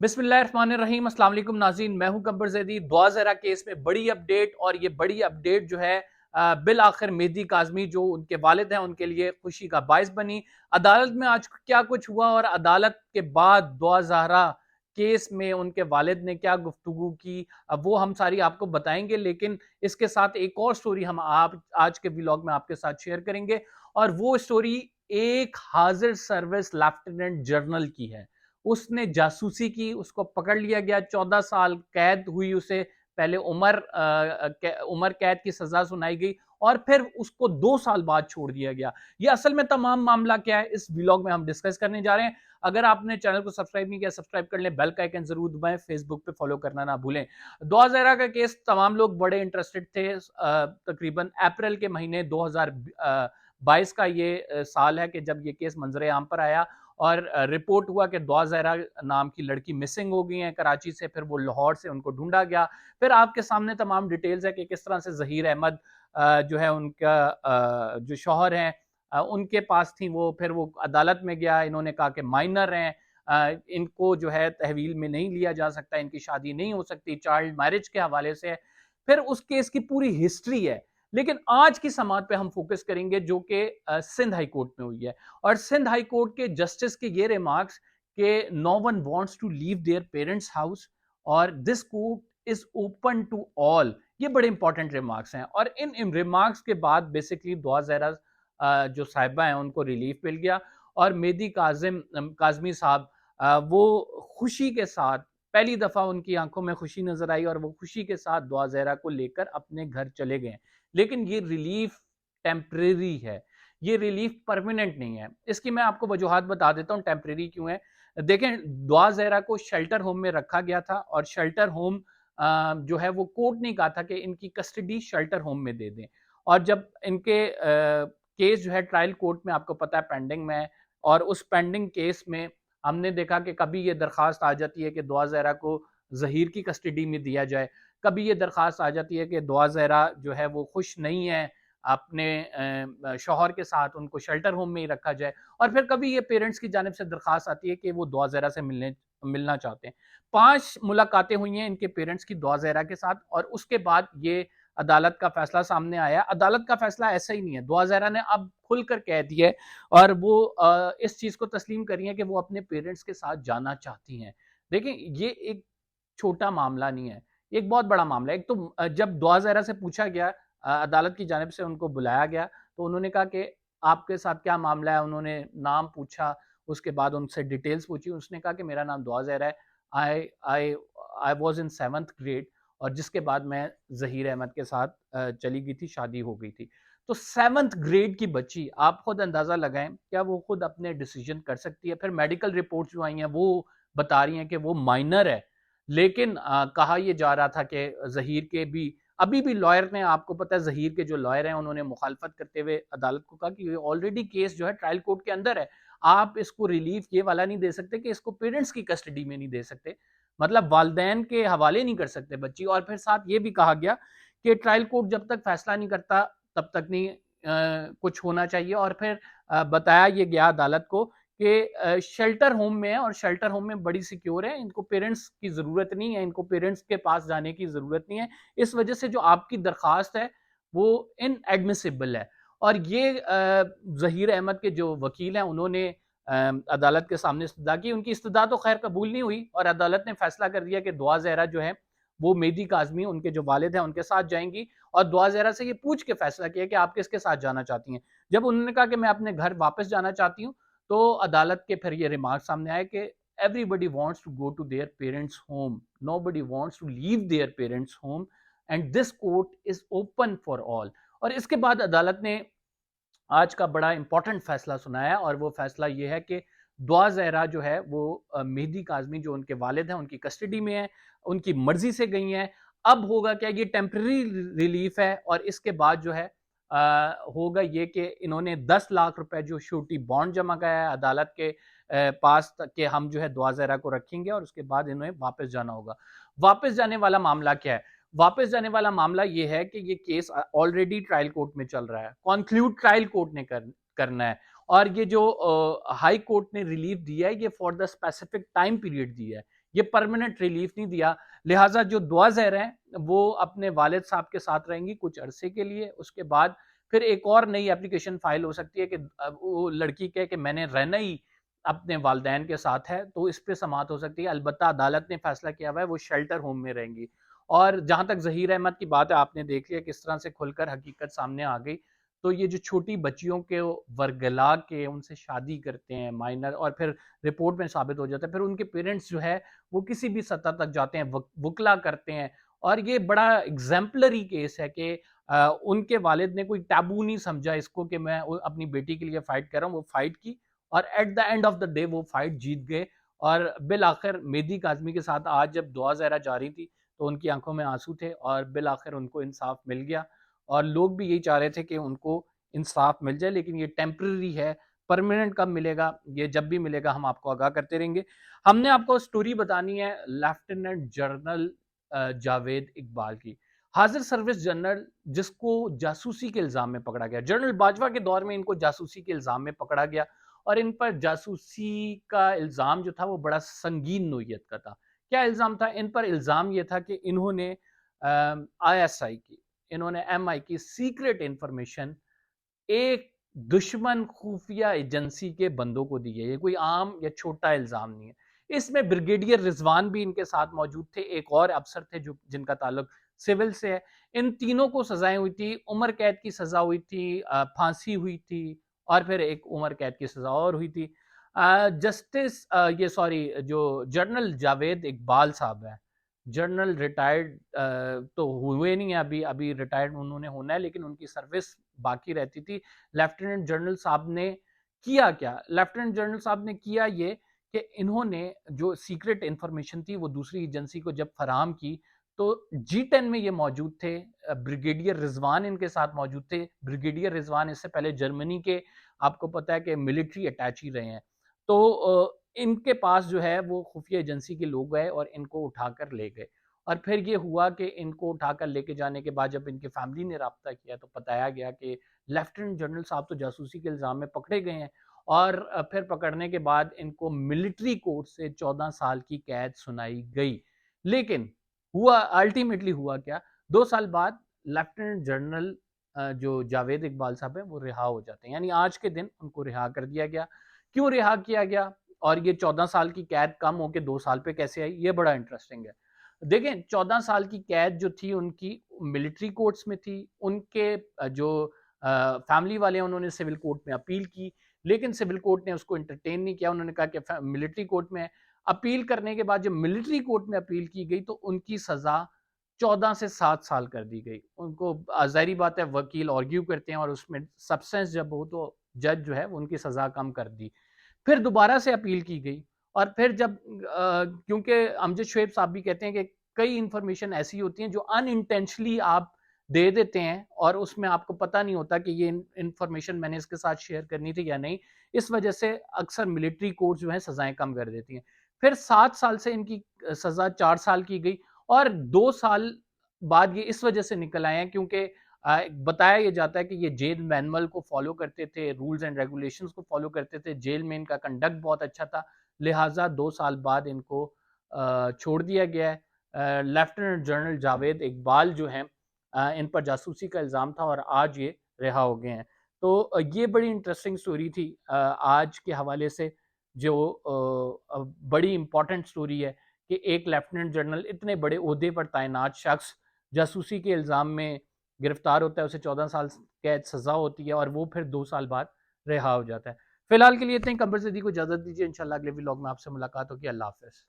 बिस्मिल्लाहिर्रहमानिर्रहीम। अस्सलाम वालेकुम नाज़रीन, मैं हूं गब्बर ज़ैदी। दुआ ज़हरा केस में बड़ी अपडेट, और ये बड़ी अपडेट जो है बिल आखिर मेहदी काज़मी जो उनके वालिद हैं उनके लिए खुशी का बायस बनी। अदालत में आज क्या कुछ हुआ और अदालत के बाद दुआ ज़हरा केस में उनके वालिद ने क्या गुफ्तगू की, अब वो हम सारी आपको बताएंगे। लेकिन इसके साथ एक और स्टोरी हम आप आज के व्लॉग में आपके साथ शेयर करेंगे, और वो स्टोरी एक हाजिर सर्विस लेफ्टिनेंट जनरल की है। उसने जासूसी की, उसको पकड़ लिया गया, 14 साल कैद हुई उसे। पहले उम्र कैद की सजा सुनाई गई और फिर उसको 2 साल बाद छोड़ दिया गया। ये असल में तमाम मामला क्या है, इस व्लॉग में हम डिस्कस करने जा रहे हैं। अगर आपने चैनल को सब्सक्राइब नहीं किया, सब्सक्राइब कर लें, बेल का आइकन जरूर दबाएं, फेसबुक पे फॉलो करना ना भूलें। दुआ ज़हरा का केस तमाम लोग बड़े इंटरेस्टेड थे। तकरीबन अप्रैल के महीने 2022 का ये साल है कि जब ये केस मंजरे आम पर आया और रिपोर्ट हुआ कि दुआ ज़हरा नाम की लड़की मिसिंग हो गई है कराची से। फिर वो लाहौर से उनको ढूंढा गया। फिर आपके सामने तमाम डिटेल्स है कि किस तरह से ज़हीर अहमद जो है उनका जो शौहर हैं उनके पास थी वो। फिर वो अदालत में गया, इन्होंने कहा कि माइनर हैं, इनको जो है तहवील में नहीं लिया जा सकता, इनकी शादी नहीं हो सकती, चाइल्ड मैरिज के हवाले से। फिर उस केस की पूरी हिस्ट्री है। लेकिन आज की समात पे हम फोकस करेंगे जो कि सिंध हाई कोर्ट में हुई है। और सिंध हाई कोर्ट के जस्टिस के ये रिमार्क्स कि no one wants to leave their parents house और this court is open to all, ये बड़े इंपॉर्टेंट रिमार्क्स हैं। और इन रिमार्क्स के बाद बेसिकली दुआ ज़हरा जो साहिबा हैं उनको रिलीफ मिल गया, और मेहदी काज़मी साहब वो खुशी के साथ, पहली दफ़ा उनकी आंखों में खुशी नजर आई और वो खुशी के साथ दुआ ज़हरा को लेकर अपने घर चले गए। लेकिन ये रिलीफ टेम्परेरी है, ये रिलीफ परमानेंट नहीं है। इसकी मैं आपको वजूहात बता देता हूँ टेम्परेरी क्यों है। देखें, दुआ ज़हरा को शेल्टर होम में रखा गया था, और शेल्टर होम जो है वो कोर्ट ने कहा था कि इनकी कस्टडी शेल्टर होम में दे दें। और जब इनके केस जो है ट्रायल कोर्ट में आपको पता है पेंडिंग में है, और उस पेंडिंग केस में हमने देखा कि कभी ये दरख्वास्त आ जाती है कि दुआ ज़हरा को ज़हीर की कस्टडी में दिया जाए, कभी ये दरख्वास्त आ जाती है कि दुआ ज़हरा जो है वो खुश नहीं है अपने शौहर के साथ, उनको शेल्टर होम में ही रखा जाए। और फिर कभी ये पेरेंट्स की जानिब से दरख्वास्त आती है कि वो दुआ ज़हरा से मिलना चाहते हैं। 5 मुलाकातें हुई हैं इनके पेरेंट्स की दुआ ज़हरा के साथ, और उसके बाद ये अदालत का फैसला सामने आया। अदालत का फैसला ऐसा ही नहीं है, दुआ ज़हरा ने अब खुलकर कह दिया है, और वो इस चीज़ को तस्लीम करी है कि वो अपने पेरेंट्स के साथ जाना चाहती हैं। देखिए, ये एक छोटा मामला नहीं है, एक बहुत बड़ा मामला है। एक तो जब दुआ ज़हरा से पूछा गया, अदालत की जानिब से उनको बुलाया गया, तो उन्होंने कहा कि आपके साथ क्या मामला है। उन्होंने नाम पूछा, उसके बाद उनसे डिटेल्स पूछी। उसने कहा कि मेरा नाम दुआ ज़हरा है, आई आई I was in 7th grade, और जिसके बाद मैं ज़हीर अहमद के साथ चली गई थी, शादी हो गई थी। तो 7th ग्रेड की बच्ची, आप खुद अंदाज़ा लगाएं, क्या वो खुद अपने डिसीजन कर सकती है? फिर मेडिकल रिपोर्ट्स जो आई हैं वो बता रही हैं कि वो माइनर है। लेकिन कहा यह जा रहा था कि ज़हीर के भी, अभी भी लॉयर ने, आपको पता है ज़हीर के जो लॉयर हैं उन्होंने मुखालफत करते हुए अदालत को कहा कि ये ऑलरेडी केस जो है ट्रायल कोर्ट के अंदर है, आप इसको रिलीफ ये वाला नहीं दे सकते कि इसको पेरेंट्स की कस्टडी में नहीं दे सकते, मतलब वालदैन के हवाले नहीं कर सकते बच्ची। और फिर साथ ये भी कहा गया कि ट्रायल कोर्ट जब तक फैसला नहीं करता तब तक नहीं कुछ होना चाहिए। और फिर बताया ये गया अदालत को कि शेल्टर होम में है, और शेल्टर होम में बड़ी सिक्योर है, इनको पेरेंट्स की ज़रूरत नहीं है, इनको पेरेंट्स के पास जाने की ज़रूरत नहीं है। इस वजह से जो आपकी दरख्वास्त है वो इनएडमिसिबल है। और ये ज़हीर अहमद के जो वकील हैं उन्होंने अदालत के सामने इस्तदा की। उनकी इस्तदा तो खैर कबूल नहीं हुई, और अदालत ने फैसला कर दिया कि दुआ ज़हरा जो है वो मेहदी काज़मी, उनके जो वालिद हैं उनके साथ जाएंगी। और दुआ ज़हरा से ये पूछ के फैसला किया कि आप किसके साथ जाना चाहती हैं। जब उन्होंने कहा कि मैं अपने घर वापस जाना चाहती हूँ, तो अदालत के फिर ये रिमार्क सामने आए कि everybody wants to go to their parents home, nobody wants to leave their parents home, and this court is open for all. और इसके बाद अदालत ने आज का बड़ा इंपॉर्टेंट फैसला सुनाया, और वो फैसला ये है कि दुआ ज़हरा जो है वो मेहदी काज़मी जो उनके वालिद हैं उनकी कस्टडी में है, उनकी मर्जी से गई हैं। अब होगा क्या, ये टेम्पररी रिलीफ है, और इसके बाद जो है होगा ये कि इन्होंने 10 लाख रुपए जो श्योरिटी बॉन्ड जमा कराया है अदालत के पास कि हम जो है दुआ ज़हरा को रखेंगे, और उसके बाद इन्हें वापस जाना होगा। वापस जाने वाला मामला क्या है? वापस जाने वाला मामला ये है कि ये केस ऑलरेडी ट्रायल कोर्ट में चल रहा है, कॉन्क्लूड ट्रायल कोर्ट ने करना है। और ये जो हाई कोर्ट ने रिलीफ दिया है ये for the specific time period दिया है, یہ پرماننٹ ریلیف نہیں دیا. لہٰذا جو دعا زہرا ہیں وہ اپنے والد صاحب کے ساتھ رہیں گی کچھ عرصے کے لیے. اس کے بعد پھر ایک اور نئی اپلیکیشن فائل ہو سکتی ہے کہ وہ لڑکی کہے کہ میں نے رہنا ہی اپنے والدین کے ساتھ ہے, تو اس پہ سماعت ہو سکتی ہے. البتہ عدالت نے فیصلہ کیا ہوا ہے وہ شیلٹر ہوم میں رہیں گی. اور جہاں تک ظہیر احمد کی بات ہے, آپ نے دیکھ لیا کس طرح سے کھل کر حقیقت سامنے آ گئی. تو یہ جو چھوٹی بچیوں کے ورگلا کے ان سے شادی کرتے ہیں مائنر, اور پھر رپورٹ میں ثابت ہو جاتا ہے, پھر ان کے پیرنٹس جو ہے وہ کسی بھی سطح تک جاتے ہیں, وکلا کرتے ہیں. اور یہ بڑا ایگزامپلری کیس ہے کہ ان کے والد نے کوئی ٹیبو نہیں سمجھا اس کو کہ میں اپنی بیٹی کے لیے فائٹ کر رہا ہوں. وہ فائٹ کی اور at the end of the day وہ فائٹ جیت گئے. اور بالآخر مہدی کاظمی کے ساتھ آج جب دعا زہرا جاری تھی تو ان کی آنکھوں میں آنسو تھے, اور بالآخر ان کو انصاف مل گیا. اور لوگ بھی یہی چاہ رہے تھے کہ ان کو انصاف مل جائے, لیکن یہ ٹیمپرری ہے. پرماننٹ کب ملے گا, یہ جب بھی ملے گا ہم آپ کو آگاہ کرتے رہیں گے. ہم نے آپ کو سٹوری بتانی ہے لیفٹیننٹ جنرل جاوید اقبال کی. حاضر سروس جنرل جس کو جاسوسی کے الزام میں پکڑا گیا. جنرل باجوہ کے دور میں ان کو جاسوسی کے الزام میں پکڑا گیا, اور ان پر جاسوسی کا الزام جو تھا وہ بڑا سنگین نوعیت کا تھا. کیا الزام تھا ان پر؟ الزام یہ تھا کہ انہوں نے آئی ایس آئی کی, انہوں نے ایم آئی کی سیکرٹ انفارمیشن ایک دشمن خفیہ ایجنسی کے بندوں کو دی ہے. یہ کوئی عام یا چھوٹا الزام نہیں ہے. اس میں بریگیڈیئر رضوان بھی ان کے ساتھ موجود تھے, ایک اور افسر تھے جن کا تعلق سول سے ہے. ان تینوں کو سزائیں ہوئی تھی. عمر قید کی سزا ہوئی تھی, پھانسی ہوئی تھی, اور پھر ایک عمر قید کی سزا اور ہوئی تھی. جو جنرل جاوید اقبال صاحب ہیں, جنرل ریٹائرڈ تو ہوئے نہیں ہیں, ابھی ریٹائرڈ انہوں نے ہونا ہے, لیکن ان کی سروس باقی رہتی تھی. لیفٹیننٹ جنرل صاحب نے کیا کیا؟ لیفٹیننٹ جنرل صاحب نے کیا یہ کہ انہوں نے جو سیکرٹ انفارمیشن تھی وہ دوسری ایجنسی کو جب فراہم کی تو G10 میں یہ موجود تھے. بریگیڈیئر رضوان ان کے ساتھ موجود تھے. بریگیڈیئر رضوان اس سے پہلے جرمنی کے آپ کو پتا ہے کہ ملٹری اٹیچی رہے ہیں. تو ان کے پاس جو ہے وہ خفیہ ایجنسی کے لوگ گئے اور ان کو اٹھا کر لے گئے. اور پھر یہ ہوا کہ ان کو اٹھا کر لے کے جانے کے بعد جب ان کی فیملی نے رابطہ کیا تو بتایا گیا کہ لیفٹیننٹ جنرل صاحب تو جاسوسی کے الزام میں پکڑے گئے ہیں, اور پھر پکڑنے کے بعد ان کو ملٹری کورٹ سے 14 سال کی قید سنائی گئی. لیکن ہوا الٹیمیٹلی ہوا کیا, 2 سال بعد لیفٹیننٹ جنرل جو جاوید اقبال صاحب ہیں وہ رہا ہو جاتے ہیں. یعنی آج کے دن ان کو رہا کر دیا گیا. کیوں رہا کیا گیا, اور یہ 14 سال کی قید کم ہو کے 2 سال پہ کیسے آئی, یہ بڑا انٹرسٹنگ ہے. دیکھیں 14 سال کی قید جو تھی ان کی ملٹری کورٹس میں تھی. ان کے جو فیملی والے ہیں انہوں نے سول کورٹ میں اپیل کی, لیکن سول کورٹ نے اس کو انٹرٹین نہیں کیا. انہوں نے کہا کہ ملٹری کورٹ میں اپیل کرنے کے بعد جب ملٹری کورٹ میں اپیل کی گئی تو ان کی سزا 14 سے 7 سال کر دی گئی. ان کو ظاہری بات ہے وکیل آرگیو کرتے ہیں, اور اس میں سبسٹنس جب ہو تو جج جو ہے ان کی سزا کم کر دی. پھر دوبارہ سے اپیل کی گئی, اور پھر جب کیونکہ امجد شعیب صاحب بھی کہتے ہیں کہ کئی انفارمیشن ایسی ہوتی ہیں جو ان انٹینشنلی آپ دے دیتے ہیں اور اس میں آپ کو پتہ نہیں ہوتا کہ یہ انفارمیشن میں نے اس کے ساتھ شیئر کرنی تھی یا نہیں. اس وجہ سے اکثر ملٹری کورٹ جو ہیں سزائیں کم کر دیتی ہیں. پھر 7 سال سے ان کی سزا 4 سال کی گئی, اور 2 سال بعد یہ اس وجہ سے نکل آئے ہیں کیونکہ بتایا یہ جاتا ہے کہ یہ جیل مینول کو فالو کرتے تھے, رولز اینڈ ریگولیشنز کو فالو کرتے تھے, جیل میں ان کا کنڈکٹ بہت اچھا تھا, لہٰذا 2 سال بعد ان کو چھوڑ دیا گیا ہے. لیفٹیننٹ جنرل جاوید اقبال جو ہیں ان پر جاسوسی کا الزام تھا اور آج یہ رہا ہو گئے ہیں. تو یہ بڑی انٹرسٹنگ سٹوری تھی آج کے حوالے سے, جو بڑی امپورٹنٹ سٹوری ہے کہ ایک لیفٹیننٹ جنرل اتنے بڑے عہدے پر تعینات شخص جاسوسی کے الزام میں گرفتار ہوتا ہے, اسے 14 سال قید سزا ہوتی ہے, اور وہ پھر 2 سال بعد رہا ہو جاتا ہے. فی الحال کے لیے اتنے. قمر زیدی کو اجازت دیجیے, انشاءاللہ اگلے ولاگ میں آپ سے ملاقات ہوگی. اللہ حافظ.